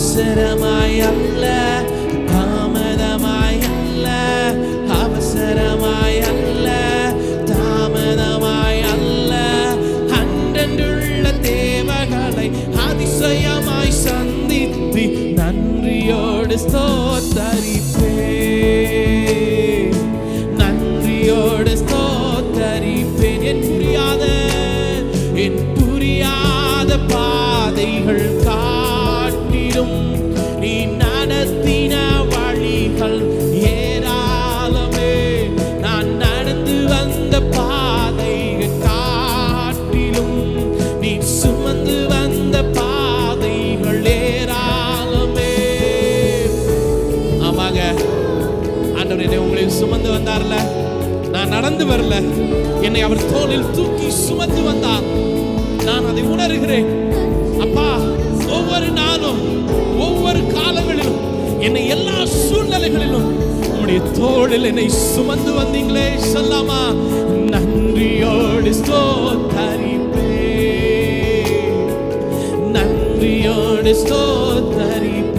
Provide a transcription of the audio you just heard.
அவசரமாய் அல்ல, தாமதமாய் அல்ல, அவசரமாய் அல்ல, தாமதமாய் அல்ல, அன்றன்றுள்ள தேவைகளை அதிசயமாய் சந்தித்து நன்றியோடு ஸ்தோத்தரிப்பே, நன்றியோடு ஸ்தோத்தரிப்பேன். என் புரியாத பாதைகள் காட்டிடும், நீ நடத்தின வழிகள் ஏராளமே. நான் நடந்து வந்த பாதைகள் காட்டிலும் நீ சுமந்து வந்த பாதைகள் ஏராளமே. ஆமாங்க, ஆண்டவர் என்னை உங்களை சுமந்து வந்தார்ல, நான் நடந்து வரல, என்னை அவர் தோளில் தூக்கி சுமந்து வந்தார். நான் அதை உணர்கிறேன். அப்பா, ஒவ்வொரு நாளும் ஒவ்வொரு காலங்களிலும் என்னை எல்லா சூழ்நிலைகளிலும் உம்முடைய தோளில் என்னை சுமந்து வந்தீங்களே. சொல்லாமா? நன்றியோடு ஸ்தோத்தரிப்பே, நன்றியோடு ஸ்தோத்தரிப்பே.